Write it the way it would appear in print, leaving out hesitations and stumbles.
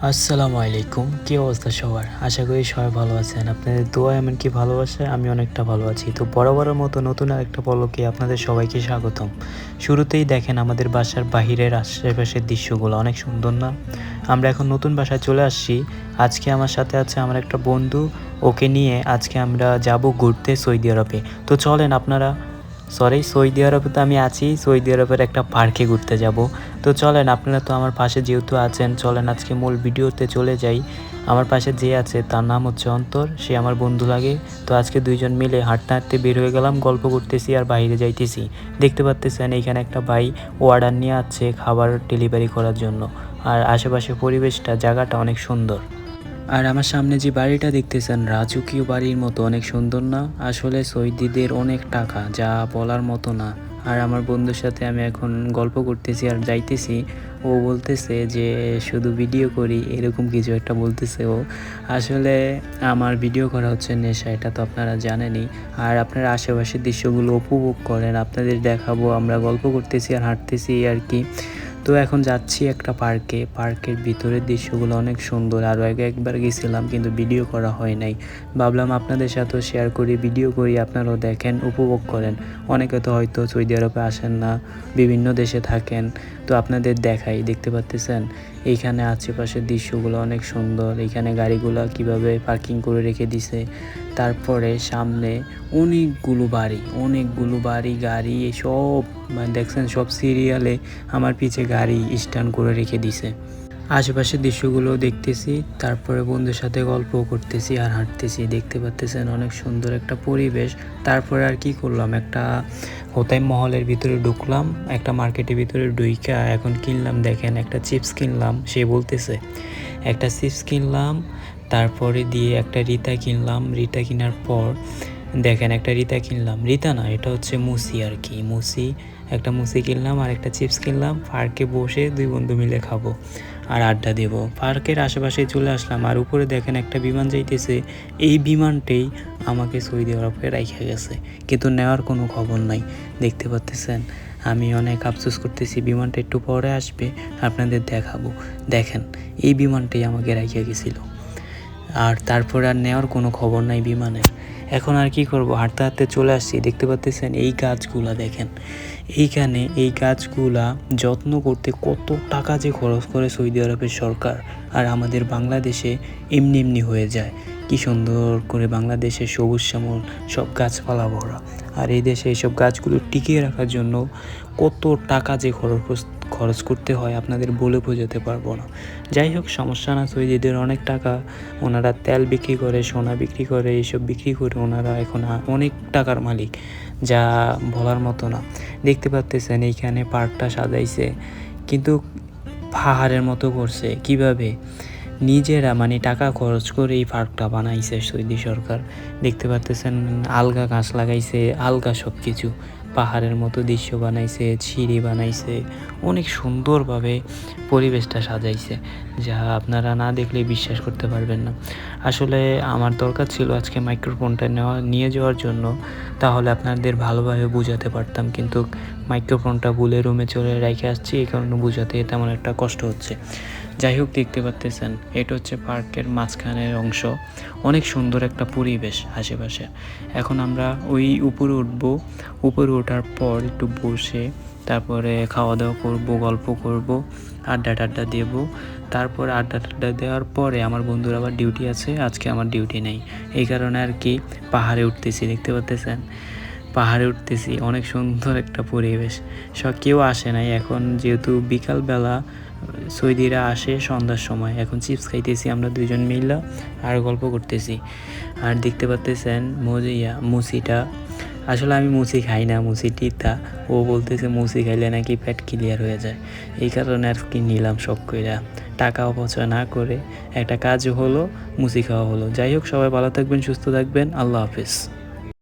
আসসালামু আলাইকুম। কি অবস্থা সবার? আশা করি সবাই ভালো আছেন। আপনাদের দোয়া এমনকি ভালোবাসায় আমি অনেকটা ভালো আছি। তো বরাবরের মতো নতুন আরেকটা পলকে আপনাদের সবাইকে স্বাগতম। শুরুতেই দেখেন আমাদের বাসার বাহিরের আশেপাশের দৃশ্যগুলো অনেক সুন্দর না? আমরা এখন নতুন বাসায় চলে আসছি। আজকে আমার সাথে আছে আমার একটা বন্ধু। ওকে নিয়ে আজকে আমরা যাব ঘুরতে সৌদি আরবে। তো চলেন আপনারা সৌদি আরবে তো আমি আছি। সৌদি আরবের একটা পার্কে ঘুরতে যাব। তো চলেন আপনারা তো আমার পাশে যেহেতু আছেন, চলেন আজকে মূল ভিডিওতে চলে যাই। আমার পাশে যে আছে তার নাম হচ্ছে অন্তর, সে আমার বন্ধু লাগে। তো আজকে দুইজন মিলে হাঁটতে হাঁটতে বের হয়ে গেলাম, গল্প করতেছি আর বাইরে যাইতেছি। দেখতে পাচ্তেছেন এইখানে একটা ভাই অর্ডার নিয়ে আছে খাবার ডেলিভারি করার জন্য। আর আশেপাশে পরিবেশটা জায়গাটা অনেক সুন্দর। আর আমার সামনে যে বাড়িটা দেখতেছেন রাজকীয় বাড়ির মতো অনেক সুন্দর না? আসলে সৌদিদের অনেক টাকা, যা বলার মতো না। আর আমার বন্ধুর সাথে আমি এখন গল্প করতেছি আর যাইতেছি। ও বলতেছে যে শুধু ভিডিও করি, এরকম কিছু একটা বলতেছে ও। আসলে আমার ভিডিও করা হচ্ছে নেশা, এটা তো আপনারা জানেনই। আর আপনারা আশেপাশের দৃশ্যগুলো উপভোগ করেন, আপনাদের দেখাবো। আমরা গল্প করতেছি আর হাঁটতেছি আর কি। তো এখন যাচ্ছি একটা পার্কের ভিতরের দৃশ্যগুলো অনেক সুন্দর। আরও আগে একবার গেছিলাম কিন্তু ভিডিও করা হয় নাই। ভাবলাম আপনাদের সাথেও শেয়ার করি, ভিডিও করি, আপনারাও দেখেন, উপভোগ করেন। অনেকে তো হয়তো সৌদি আরবে আসেন না, বিভিন্ন দেশে থাকেন, তো আপনাদের দেখাই। দেখতে পাচ্তেছেন এইখানে আশেপাশের দৃশ্যগুলো অনেক সুন্দর। এইখানে গাড়িগুলো কিভাবে পার্কিং করে রেখে দিছে। তারপরে সামনে অনেকগুলো বাড়ি গাড়ি সব, মানে দেখছেন সব সিরিয়ালে আমার পিছে গাড়ি স্ট্যান্ড করে রেখে দিছে। আশেপাশের দৃশ্যগুলো দেখতেছি, তারপরে বন্ধুর সাথে গল্প করতেছি আর হাঁটতেছি। দেখতে পাচ্তেছেন অনেক সুন্দর একটা পরিবেশ। তারপরে আর কি করলাম, একটা হোতাইম মহলের ভিতরে ঢুকলাম, একটা মার্কেটের ভিতরে ঢুইকা এখন কিনলাম, দেখেন একটা চিপস কিনলাম। সে বলতেছে একটা চিপস কিনলাম, তারপরে দিয়ে একটা রিতা কিনলাম। রিতা কেনার পর দেখেন একটা রিতা কিনলাম, রিতা না এটা হচ্ছে মুসি আর কি, একটা মুসি কিনলাম আর একটা চিপস কিনলাম। পার্কে বসে দুই বন্ধু মিলে খাবো আর আড্ডা দেব। পার্কের আশেপাশে চলে আসলাম আর উপরে দেখেন একটা বিমান যাইতেছে। এই বিমানটাই আমাকে সৌদি আরবে রাইখা গেছে, কিন্তু নেওয়ার কোনো খবর নাই। দেখতে পাচ্তেছেন আমি অনেক আফসোস করতেছি, বিমানটা একটু পরে আসবে, আপনাদের দেখাবো। দেখেন এই বিমানটাই আমাকে রাইখা গেছিলো, আর তারপরে আর নেওয়ার কোনো খবর নাই বিমানের। এখন আর কি করব, হাঁটতে হাঁটতে চলে আসছি। দেখতে পাচ্তেছেন এই গাছগুলা দেখেন, এইখানে এই গাছগুলা যত্ন করতে কত টাকা যে খরচ করে সৌদি আরবের সরকার। আর আমাদের বাংলাদেশে এমনি এমনি হয়ে যায়। কি সুন্দর করে বাংলাদেশে সবুজ শ্যামল সব গাছপালা ভরা, আর এই দেশে এইসব গাছগুলো টিকিয়ে রাখার জন্য কত টাকা যে খরচ করতে হয় আপনাদের বলে বোঝাতে পারবো না। যাই হোক, সমস্যা না। সৌদিদের অনেক টাকা, ওনারা তেল বিক্রি করে, সোনা বিক্রি করে, এইসব বিক্রি করে ওনারা এখন অনেক টাকার মালিক, যা বলার মতো না। দেখতে পাচ্তেছেন এইখানে পার্কটা সাজাইছে, কিন্তু পাহাড়ের মতো করছে। কিভাবে নিজেরা মানে টাকা খরচ করে এই পার্কটা বানাইছে সৌদি সরকার। দেখতে পাচ্তেছেন আলগা গাছ লাগাইছে, আলগা সব কিছু, পাহাড়ের মতো দৃশ্য বানাইছে, সিঁড়ি বানাইছে, অনেক সুন্দরভাবে পরিবেশটা সাজাইছে, যা আপনারা না দেখলে বিশ্বাস করতে পারবেন না। আসলে আমার দরকার ছিল আজকে মাইক্রোফোনটা নিয়ে যাওয়ার জন্য, তাহলে আপনাদের ভালোভাবে বোঝাতে পারতাম, কিন্তু মাইক্রোফোনটা ভুলে রুমে চলে রেখে আসছি, এই কারণে বোঝাতে তেমন একটা কষ্ট হচ্ছে। যাই হোক, দেখতে পাচ্তেছেন এটা হচ্ছে পার্কের মাঝখানের অংশ, অনেক সুন্দর একটা পরিবেশ আশেপাশে। এখন আমরা ওই উপরে ওঠার পর একটু বসে তারপরে খাওয়া দাওয়া করবো, গল্প করব, আড্ডা টাড্ডা দেবো। তারপর আড্ডা টাড্ডা দেওয়ার পরে আমার বন্ধুর আবার ডিউটি আছে, আজকে আমার ডিউটি নেই, এই কারণে আর কি পাহাড়ে উঠতেছি। দেখতে পাচ্তেছেন পাহাড়ে উঠতেছি, অনেক সুন্দর একটা পরিবেশ। কেউ আসে নাই এখন, যেহেতু বিকালবেলা সৌদিরা আসে সন্ধ্যার সময়। এখন চিপস খাইতেছি আমরা দুইজন মিলে আর গল্প করতেছি। আর দেখতে পাচ্তেছেন মুসিটা, আসলে আমি মুসি খাই না, মুসি টিতা। ও বলতেছে মুসি খাইলে নাকি পেট ক্লিয়ার হয়ে যায়, এই কারণে আর কি নিলাম শখ কইরা। টাকা অপচয় না করে একটা কাজ হলো, মুসি খাওয়া হলো। যাই হোক, সবাই ভালো থাকবেন, সুস্থ থাকবেন, আল্লাহ হাফিজ।